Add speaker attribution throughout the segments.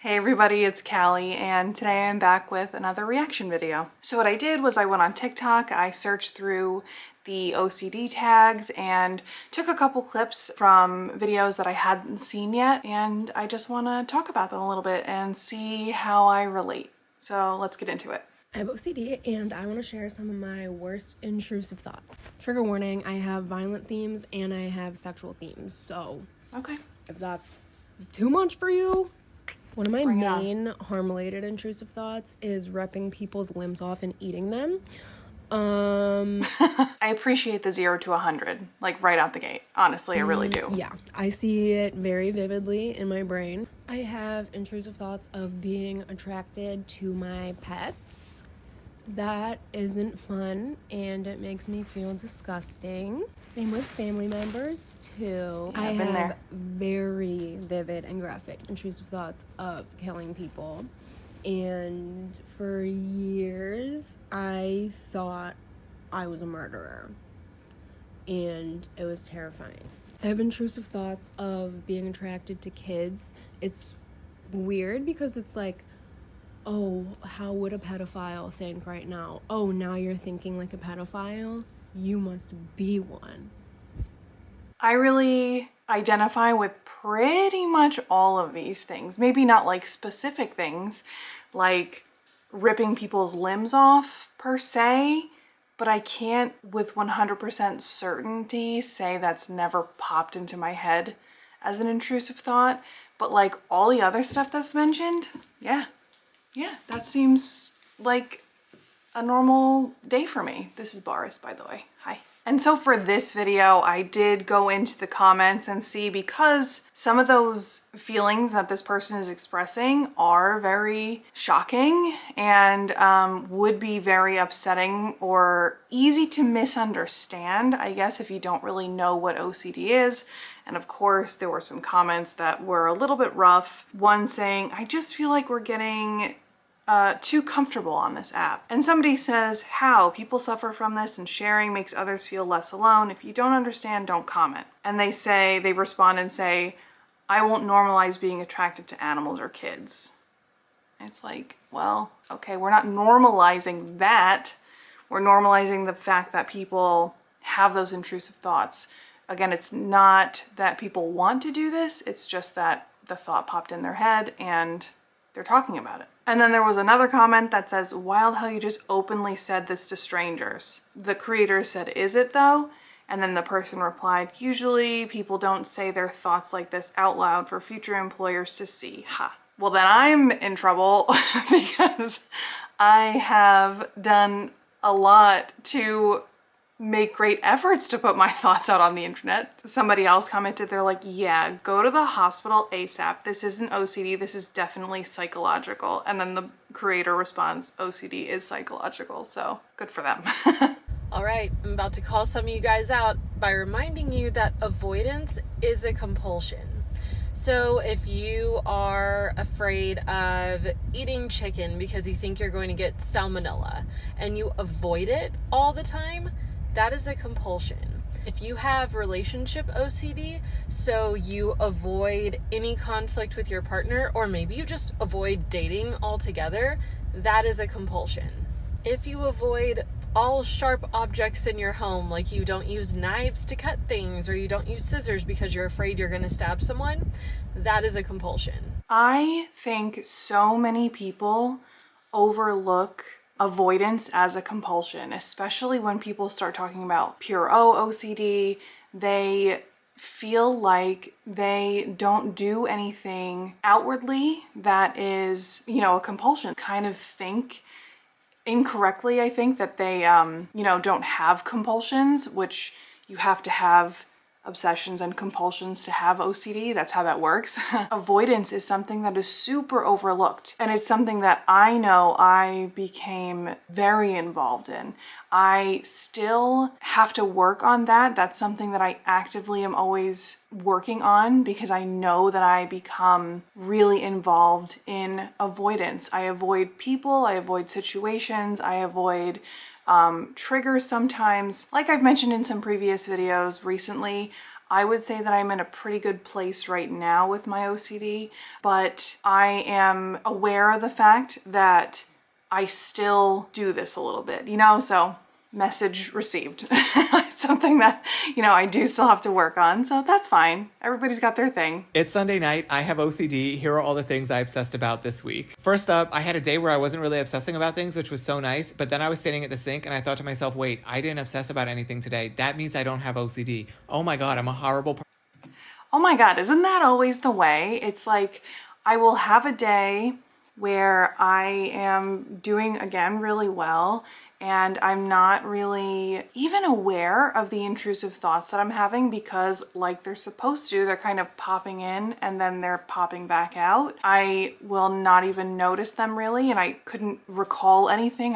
Speaker 1: Hey everybody, it's Callie, and today I'm back with another reaction video. So what I did was I went on TikTok, I searched through the OCD tags and took a couple clips from videos that I hadn't seen yet, and I just want to talk about them a little bit and see how I relate. So let's get into it.
Speaker 2: I have OCD and I want to share some of my worst intrusive thoughts. Trigger warning, I have violent themes and I have sexual themes, so
Speaker 1: Okay.
Speaker 2: if that's too much for you. One of my
Speaker 1: Bring it
Speaker 2: main harm-related intrusive thoughts is ripping people's limbs off and eating them.
Speaker 1: I appreciate the 0 to 100, like right out the gate. Honestly, I really do.
Speaker 2: Yeah, I see it very vividly in my brain. I have intrusive thoughts of being attracted to my pets. That isn't fun and it makes me feel disgusting. Same with family members too.
Speaker 1: Yeah,
Speaker 2: I
Speaker 1: I've been
Speaker 2: have
Speaker 1: there.
Speaker 2: very vivid and graphic intrusive thoughts of killing people. And for years, I thought I was a murderer. And it was terrifying. I have intrusive thoughts of being attracted to kids. It's weird because it's like, oh, how would a pedophile think right now? Oh, now you're thinking like a pedophile? You must be one.
Speaker 1: I really identify with pretty much all of these things. Maybe not like specific things, like ripping people's limbs off per se, but I can't with 100% certainty say that's never popped into my head as an intrusive thought. But like all the other stuff that's mentioned, yeah, that seems like a normal day for me. This is Boris, by the way. Hi. And so for this video, I did go into the comments and see, because some of those feelings that this person is expressing are very shocking and would be very upsetting or easy to misunderstand, I guess, if you don't really know what OCD is. And of course, there were some comments that were a little bit rough. One saying, I just feel like we're getting too comfortable on this app. And somebody says, how? People suffer from this and sharing makes others feel less alone. If you don't understand, don't comment. And they respond and say, I won't normalize being attracted to animals or kids. And it's like, well, okay, we're not normalizing that. We're normalizing the fact that people have those intrusive thoughts. Again, it's not that people want to do this, it's just that the thought popped in their head and they're talking about it. And then there was another comment that says, wild how you just openly said this to strangers. The creator said, is it though? And then the person replied, usually people don't say their thoughts like this out loud for future employers to see. Ha. Well, then I'm in trouble because I have done a lot to make great efforts to put my thoughts out on the internet. Somebody else commented, they're like, yeah, go to the hospital ASAP. This isn't OCD, this is definitely psychological. And then the creator responds, OCD is psychological, so good for them.
Speaker 3: All right, I'm about to call some of you guys out by reminding you that avoidance is a compulsion. So if you are afraid of eating chicken because you think you're going to get salmonella and you avoid it all the time, that is a compulsion. If you have relationship OCD, so you avoid any conflict with your partner, or maybe you just avoid dating altogether, that is a compulsion. If you avoid all sharp objects in your home, like you don't use knives to cut things, or you don't use scissors because you're afraid you're going to stab someone, that is a compulsion.
Speaker 1: I think so many people overlook avoidance as a compulsion, especially when people start talking about pure OCD. They feel like they don't do anything outwardly that is, a compulsion. Kind of think incorrectly, I think, that they, don't have compulsions, which you have to have obsessions and compulsions to have OCD. That's how that works. Avoidance is something that is super overlooked. And it's something that I know I became very involved in. I still have to work on that. That's something that I actively am always working on, because I know that I become really involved in avoidance. I avoid people, I avoid situations, I avoid triggers sometimes. Like I've mentioned in some previous videos recently, I would say that I'm in a pretty good place right now with my OCD, but I am aware of the fact that I still do this a little bit, so message received. It's something that, I do still have to work on, so that's fine. Everybody's got their thing.
Speaker 4: It's Sunday night. I have OCD. Here are all the things I obsessed about this week. First up, I had a day where I wasn't really obsessing about things, which was so nice, but then I was standing at the sink and I thought to myself, wait, I didn't obsess about anything today. That means I don't have OCD. Oh my God, I'm a horrible person.
Speaker 1: Oh my God, isn't that always the way? It's like I will have a day where I am doing, again, really well, and I'm not really even aware of the intrusive thoughts that I'm having because, like they're supposed to, they're kind of popping in and then they're popping back out. I will not even notice them really, and I couldn't recall anything.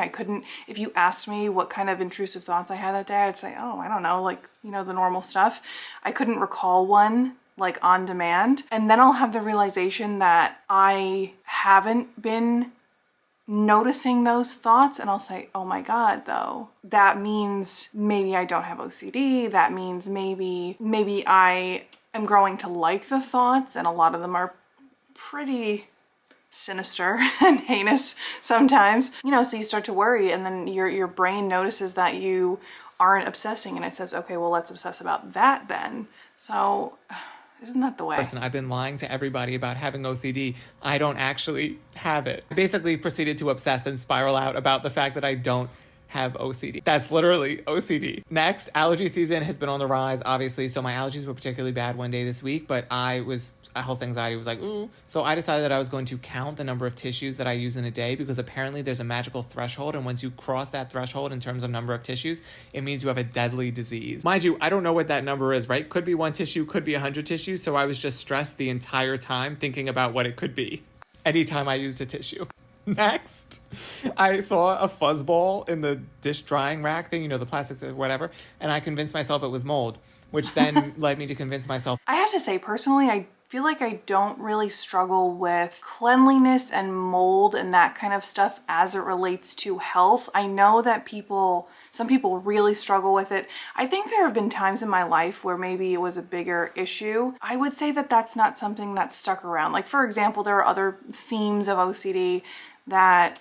Speaker 1: If you asked me what kind of intrusive thoughts I had that day, I'd say, oh, I don't know, like, the normal stuff. I couldn't recall one like on demand. And then I'll have the realization that I haven't been noticing those thoughts, and I'll say, oh my God, though, that means maybe I don't have OCD. That means maybe I am growing to like the thoughts, and a lot of them are pretty sinister and heinous sometimes. So you start to worry, and then your brain notices that you aren't obsessing, and it says, okay, well, let's obsess about that then. So isn't that the way?
Speaker 4: Listen, I've been lying to everybody about having OCD. I don't actually have it. I basically proceeded to obsess and spiral out about the fact that I don't have OCD. That's literally OCD. Next, allergy season has been on the rise, obviously. So my allergies were particularly bad one day this week, but health anxiety was like, ooh. So I decided that I was going to count the number of tissues that I use in a day, because apparently there's a magical threshold, and once you cross that threshold in terms of number of tissues, it means you have a deadly disease. Mind you, I don't know what that number is, right? Could be 1 tissue, could be 100 tissues, so I was just stressed the entire time thinking about what it could be anytime I used a tissue. Next, I saw a fuzzball in the dish drying rack thing, the plastic, whatever, and I convinced myself it was mold, which then led me to convince myself.
Speaker 1: I have to say, personally, I feel like I don't really struggle with cleanliness and mold and that kind of stuff as it relates to health. I know that some people really struggle with it. I think there have been times in my life where maybe it was a bigger issue. I would say that that's not something that's stuck around. Like, for example, there are other themes of OCD that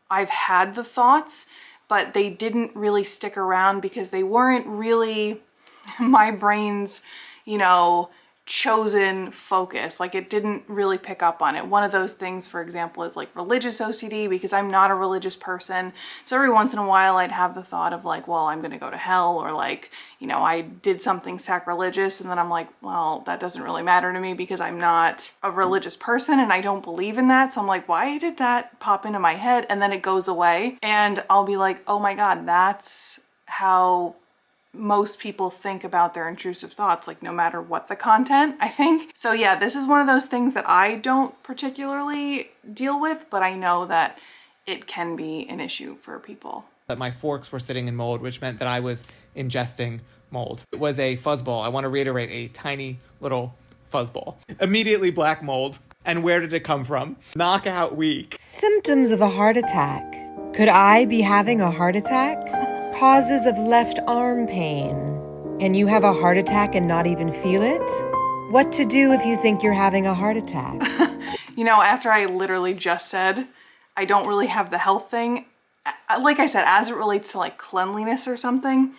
Speaker 1: I've had the thoughts, but they didn't really stick around because they weren't really my brain's, chosen focus. Like, it didn't really pick up on it. One of those things, for example, is like religious OCD, because I'm not a religious person. So every once in a while I'd have the thought of like, well, I'm going to go to hell, or like, I did something sacrilegious, and then I'm like, well, that doesn't really matter to me because I'm not a religious person and I don't believe in that. So I'm like, why did that pop into my head? And then it goes away, and I'll be like, oh my God, that's how most people think about their intrusive thoughts, like no matter what the content, I think. So yeah, this is one of those things that I don't particularly deal with, but I know that it can be an issue for people.
Speaker 4: That my forks were sitting in mold, which meant that I was ingesting mold. It was a fuzzball. I want to reiterate, a tiny little fuzzball. Immediately black mold. And where did it come from? Knockout week.
Speaker 5: Symptoms of a heart attack. Could I be having a heart attack? Causes of left arm pain. Can you have a heart attack and not even feel it? What to do if you think you're having a heart attack?
Speaker 1: After I literally just said I don't really have the health thing, like I said, as it relates to like cleanliness or something,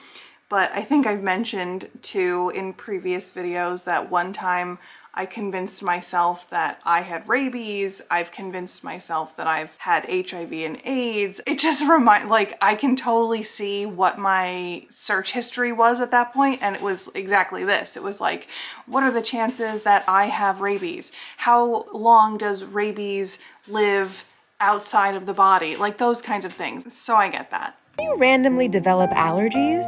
Speaker 1: but I think I've mentioned too in previous videos that one time I convinced myself that I had rabies. I've convinced myself that I've had HIV and AIDS. It just I can totally see what my search history was at that point, and it was exactly this. It was like, what are the chances that I have rabies? How long does rabies live outside of the body? Like those kinds of things. So I get that.
Speaker 5: Do you randomly develop allergies?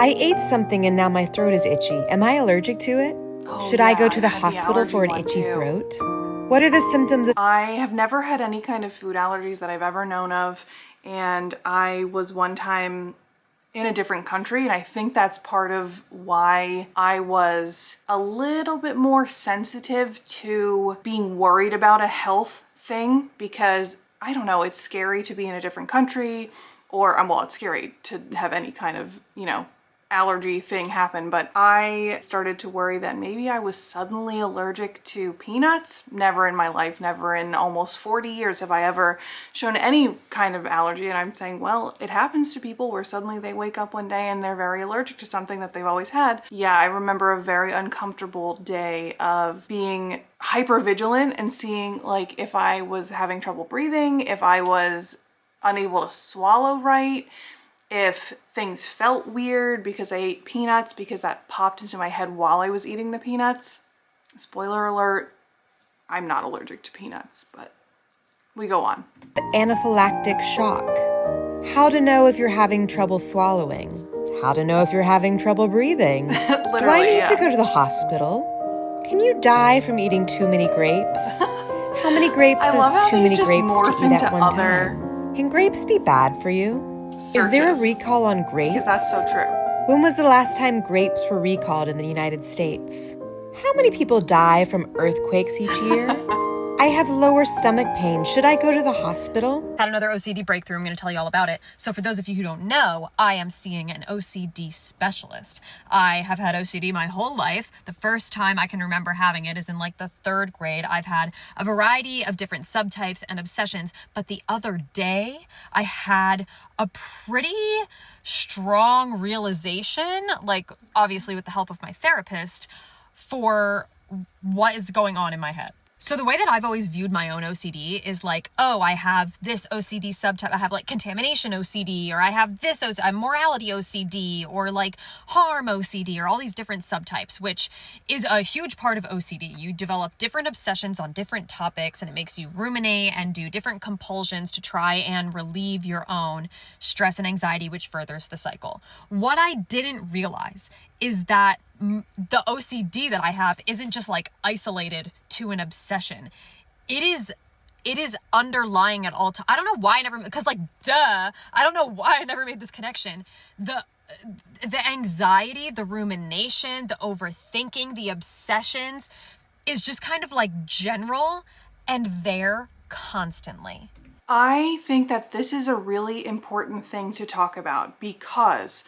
Speaker 5: I ate something and now my throat is itchy. Am I allergic to it? Should I go to the hospital for an itchy throat? What are the symptoms of...
Speaker 1: I have never had any kind of food allergies that I've ever known of, and I was one time in a different country, and I think that's part of why I was a little bit more sensitive to being worried about a health thing, because I don't know, it's scary to be in a different country, or well, it's scary to have any kind of, allergy thing happened, but I started to worry that maybe I was suddenly allergic to peanuts. Never in my life, never in almost 40 years have I ever shown any kind of allergy. And I'm saying, well, it happens to people where suddenly they wake up one day and they're very allergic to something that they've always had. Yeah, I remember a very uncomfortable day of being hyper vigilant and seeing like if I was having trouble breathing, if I was unable to swallow right, if things felt weird because I ate peanuts, because that popped into my head while I was eating the peanuts. Spoiler alert, I'm not allergic to peanuts, but we go on.
Speaker 5: Anaphylactic shock. How to know if you're having trouble swallowing. How to know if you're having trouble breathing. Do I need to go to the hospital? Can you die from eating too many grapes? How many grapes is too many grapes to eat at one time? Can grapes be bad for you? Is there a recall on grapes?
Speaker 1: Because that's so true.
Speaker 5: When was the last time grapes were recalled in the United States? How many people die from earthquakes each year? I have lower stomach pain. Should I go to the hospital?
Speaker 6: Had another OCD breakthrough. I'm going to tell you all about it. So for those of you who don't know, I am seeing an OCD specialist. I have had OCD my whole life. The first time I can remember having it is in like the 3rd grade. I've had a variety of different subtypes and obsessions, but the other day I had a pretty strong realization, like obviously with the help of my therapist, for what is going on in my head. So the way that I've always viewed my own OCD is like, oh, I have this OCD subtype. I have like contamination OCD, or I have this I'm morality OCD, or like harm OCD, or all these different subtypes, which is a huge part of OCD. You develop different obsessions on different topics, and it makes you ruminate and do different compulsions to try and relieve your own stress and anxiety, which furthers the cycle. What I didn't realize is that the OCD that I have isn't just like isolated to an obsession. It is underlying at all times. I don't know why I never, because like, duh, I don't know why I never made this connection. The anxiety, the rumination, the overthinking, the obsessions is just kind of like general and there constantly.
Speaker 1: I think that this is a really important thing to talk about because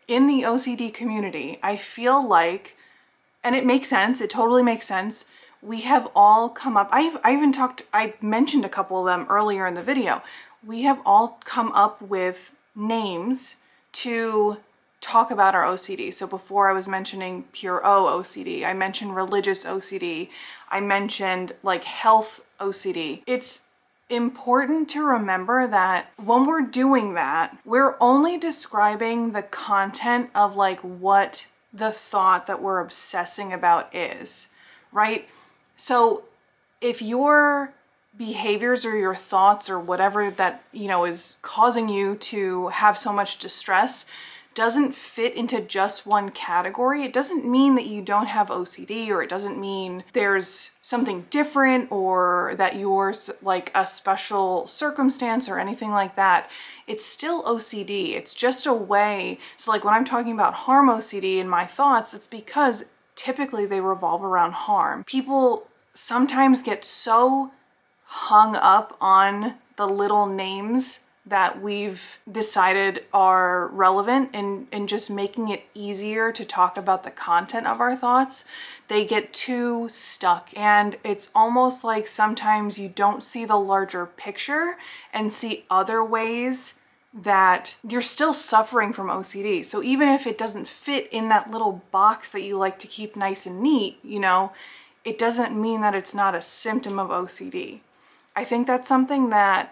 Speaker 1: in the OCD community, I feel like, and it makes sense, it totally makes sense, we have all come up, I mentioned a couple of them earlier in the video. We have all come up with names to talk about our OCD. So before I was mentioning pure O OCD, I mentioned religious OCD, I mentioned like health OCD. It's important to remember that when we're doing that, we're only describing the content of like what the thought that we're obsessing about is, right? So if your behaviors or your thoughts or whatever that, is causing you to have so much distress doesn't fit into just one category, it doesn't mean that you don't have OCD, or it doesn't mean there's something different or that you're like a special circumstance or anything like that. It's still OCD. It's just a way. So like when I'm talking about harm OCD in my thoughts, it's because typically they revolve around harm. People sometimes get so hung up on the little names that we've decided are relevant and just making it easier to talk about the content of our thoughts, they get too stuck. And it's almost like sometimes you don't see the larger picture and see other ways that you're still suffering from OCD. So even if it doesn't fit in that little box that you like to keep nice and neat, it doesn't mean that it's not a symptom of OCD. I think that's something that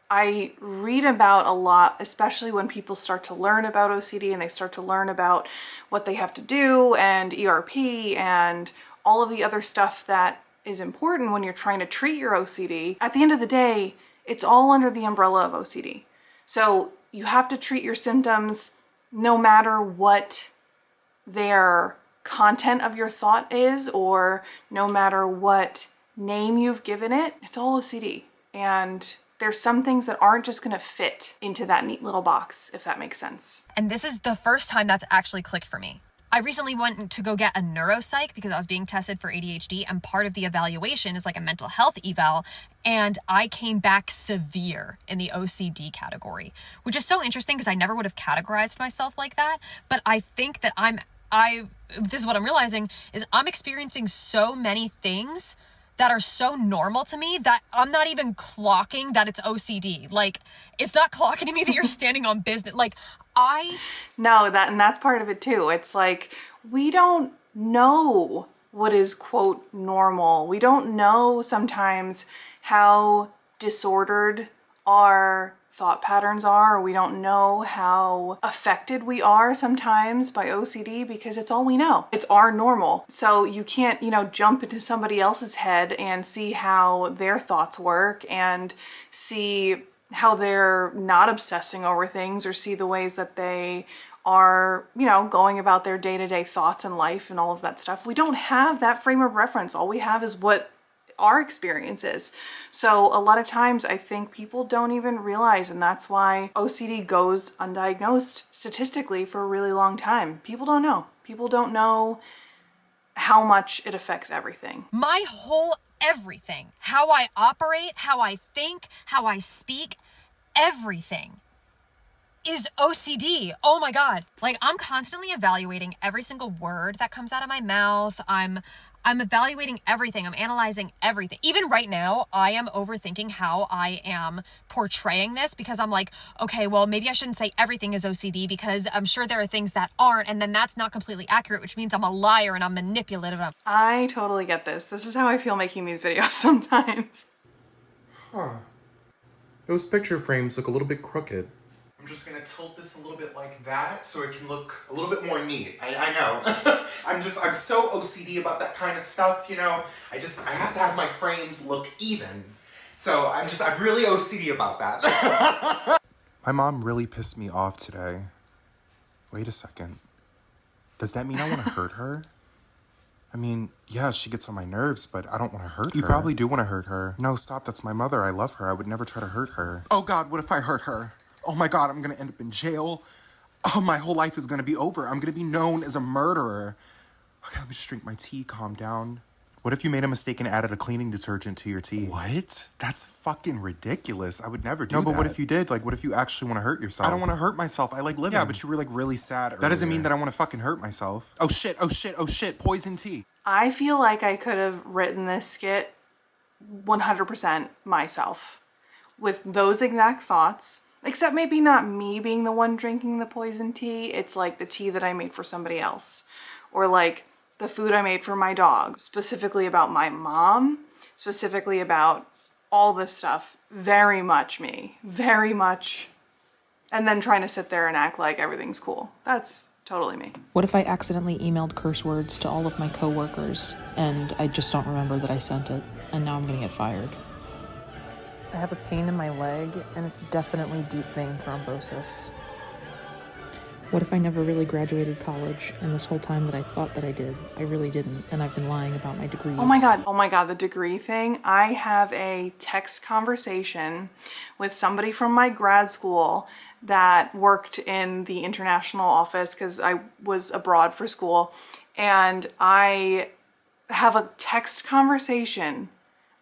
Speaker 1: I read about a lot, especially when people start to learn about OCD and they start to learn about what they have to do and ERP and all of the other stuff that is important when you're trying to treat your OCD. At the end of the day, it's all under the umbrella of OCD. So you have to treat your symptoms no matter what their content of your thought is, or no matter what name you've given it. It's all OCD. And there's some things that aren't just going to fit into that neat little box, if that makes sense.
Speaker 6: And this is the first time that's actually clicked for me. I recently went to go get a neuropsych because I was being tested for ADHD, and part of the evaluation is like a mental health eval, and I came back severe in the OCD category, which is so interesting because I never would have categorized myself like that. But I think that this is what I'm realizing, is I'm experiencing so many things that are so normal to me that I'm not even clocking that it's OCD. Like, it's not clocking to me that you're standing on business. Like,
Speaker 1: No, that's part of it too. It's like, we don't know what is, quote, normal. We don't know sometimes how disordered our thought patterns are. We don't know how affected we are sometimes by OCD because it's all we know. It's our normal. So you can't, jump into somebody else's head and see how their thoughts work and see how they're not obsessing over things, or see the ways that they are, going about their day-to-day thoughts and life and all of that stuff. We don't have that frame of reference. All we have is what our experience is. So a lot of times I think people don't even realize, and that's why OCD goes undiagnosed statistically for a really long time. People don't know. People don't know how much it affects everything.
Speaker 6: My whole everything, how I operate, how I think, how I speak, everything is OCD. Oh my God. Like, I'm constantly evaluating every single word that comes out of my mouth. I'm evaluating everything. I'm analyzing everything. Even right now, I am overthinking how I am portraying this, because I'm like, okay, well, maybe I shouldn't say everything is OCD because I'm sure there are things that aren't, and then that's not completely accurate, which means I'm a liar and I'm manipulative.
Speaker 1: I totally get this. This is how I feel making these videos sometimes.
Speaker 7: Huh. Those picture frames look a little bit crooked. I'm just gonna tilt this a little bit like that so it can look a little bit more neat. I know. I'm so OCD about that kind of stuff, I have to have my frames look even. So I'm really OCD about that. My mom really pissed me off today. Wait a second. Does that mean I want to hurt her? I mean, yeah, she gets on my nerves, but I don't want to hurt her. You probably do want to hurt her. No, stop, that's my mother. I love her. I would never try to hurt her. Oh God, what if I hurt her? Oh my God, I'm gonna end up in jail. Oh, my whole life is gonna be over. I'm gonna be known as a murderer. Okay, let me just drink my tea, calm down. What if you made a mistake and added a cleaning detergent to your tea? What? That's fucking ridiculous. I would never do that. No, but what if you did? Like, what if you actually want to hurt yourself? I don't want to hurt myself. I like living. Yeah, but you were like really sad earlier. That doesn't mean that I want to fucking hurt myself. Oh shit, oh shit, oh shit, poison tea.
Speaker 1: I feel like I could have written this skit 100% myself with those exact thoughts. Except maybe not me being the one drinking the poison tea. It's like the tea that I made for somebody else. Or like the food I made for my dog. Specifically about my mom. Specifically about all this stuff. Very much me. Very much. And then trying to sit there and act like everything's cool. That's totally me.
Speaker 8: What if I accidentally emailed curse words to all of my coworkers and I just don't remember that I sent it, and now I'm gonna get fired? I have a pain in my leg, and it's definitely deep vein thrombosis. What if I never really graduated college, and this whole time that I thought that I did, I really didn't, and I've been lying about my degrees?
Speaker 1: Oh my God, the degree thing. I have a text conversation with somebody from my grad school that worked in the international office because I was abroad for school, and I have a text conversation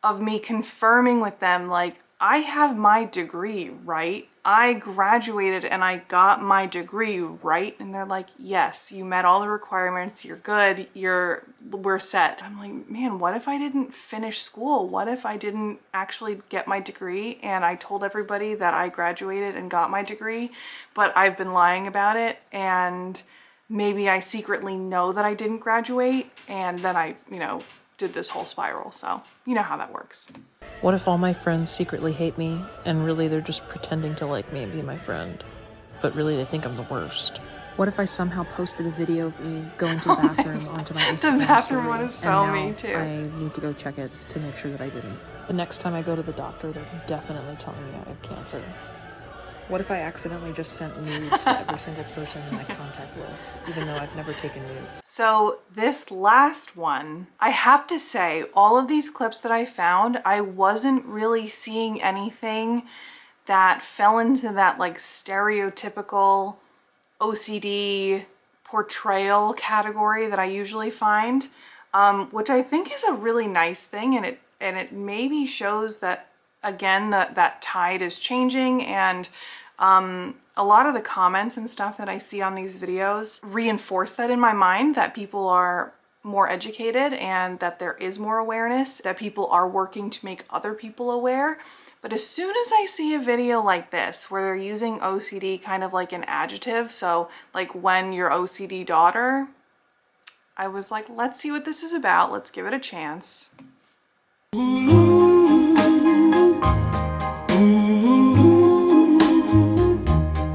Speaker 1: of me confirming with them, like, I have my degree, right? I graduated and I got my degree, right? And they're like, yes, you met all the requirements, you're good, we're set. I'm like, man, what if I didn't finish school? What if I didn't actually get my degree and I told everybody that I graduated and got my degree, but I've been lying about it, and maybe I secretly know that I didn't graduate, and then I, did this whole spiral. So you know how that works.
Speaker 8: What if all my friends secretly hate me, and really they're just pretending to like me and be my friend, but really they think I'm the worst? What if I somehow posted a video of me going to the bathroom onto my Instagram
Speaker 1: The bathroom
Speaker 8: story,
Speaker 1: one is so
Speaker 8: and now
Speaker 1: me too.
Speaker 8: I need to go check it to make sure that I didn't. The next time I go to the doctor, they're definitely telling me I have cancer. What if I accidentally just sent nudes to every single person in my contact list, even though I've never taken nudes?
Speaker 1: So this last one, I have to say, all of these clips that I found, I wasn't really seeing anything that fell into that like stereotypical OCD portrayal category that I usually find, which I think is a really nice thing, and it maybe shows that, again, that tide is changing, and a lot of the comments and stuff that I see on these videos reinforce that in my mind, that people are more educated and that there is more awareness, that people are working to make other people aware. But as soon as I see a video like this, where they're using OCD kind of like an adjective, so like when your OCD daughter, I was like, let's see what this is about. Let's give it a chance.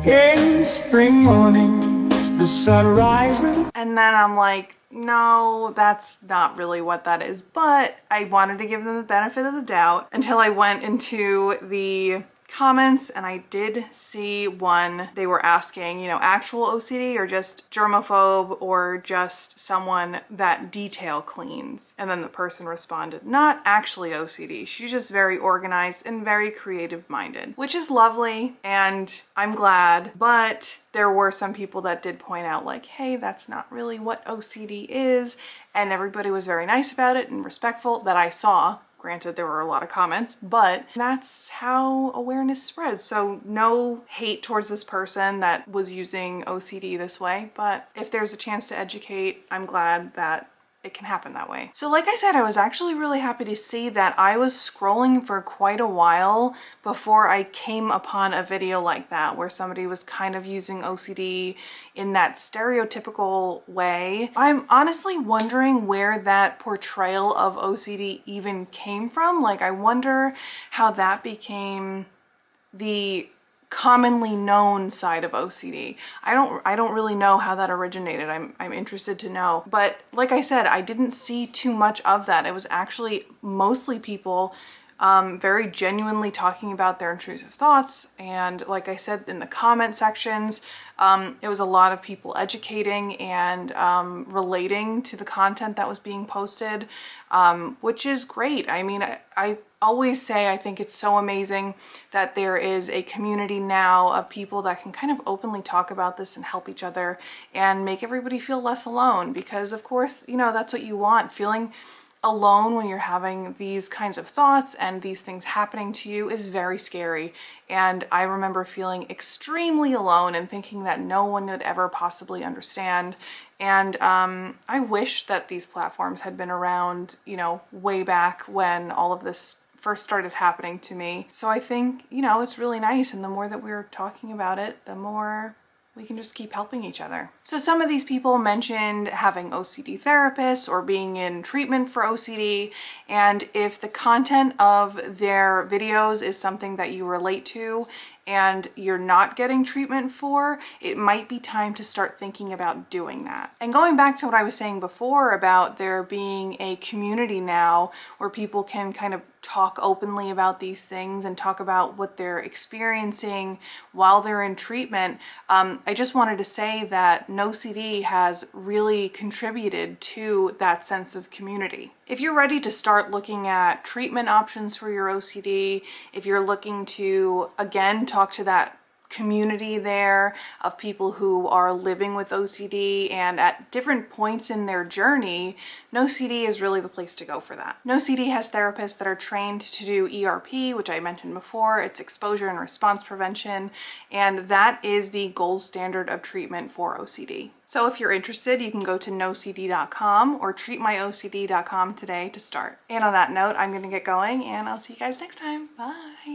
Speaker 9: In spring mornings, the sun rises.
Speaker 1: And then I'm like, no, that's not really what that is. But I wanted to give them the benefit of the doubt until I went into the comments, and I did see one. They were asking, you know, actual OCD or just germaphobe or just someone that detail cleans. And then the person responded, not actually OCD. She's just very organized and very creative minded, which is lovely, and I'm glad. But there were some people that did point out like, hey, that's not really what OCD is. And everybody was very nice about it and respectful that I saw. Granted, there were a lot of comments, but that's how awareness spreads. So no hate towards this person that was using OCD this way, but if there's a chance to educate, I'm glad that it can happen that way. So like I said, I was actually really happy to see that I was scrolling for quite a while before I came upon a video like that, where somebody was kind of using OCD in that stereotypical way. I'm honestly wondering where that portrayal of OCD even came from. Like, I wonder how that became the commonly known side of OCD. I don't really know how that originated. I'm interested to know. But like I said, I didn't see too much of that. It was actually mostly people very genuinely talking about their intrusive thoughts. And like I said, in the comment sections, it was a lot of people educating and relating to the content that was being posted, which is great. I mean, I always say I think it's so amazing that there is a community now of people that can kind of openly talk about this and help each other and make everybody feel less alone, because of course, you know, that's what you want. Feeling alone when you're having these kinds of thoughts and these things happening to you is very scary. And I remember feeling extremely alone and thinking that no one would ever possibly understand. And I wish that these platforms had been around, you know, way back when all of this first started happening to me. So I think, you know, it's really nice. And the more that we're talking about it, the more we can just keep helping each other. So some of these people mentioned having OCD therapists or being in treatment for OCD. And if the content of their videos is something that you relate to and you're not getting treatment for, it might be time to start thinking about doing that. And going back to what I was saying before about there being a community now where people can kind of talk openly about these things and talk about what they're experiencing while they're in treatment, I just wanted to say that NOCD has really contributed to that sense of community. If you're ready to start looking at treatment options for your OCD, if you're looking to, again, talk to that community there of people who are living with OCD and at different points in their journey, NOCD is really the place to go for that. NOCD has therapists that are trained to do ERP, which I mentioned before. It's exposure and response prevention, and that is the gold standard of treatment for OCD. So if you're interested, you can go to NOCD.com or treatmyocd.com today to start. And on that note, I'm going to get going, and I'll see you guys next time. Bye!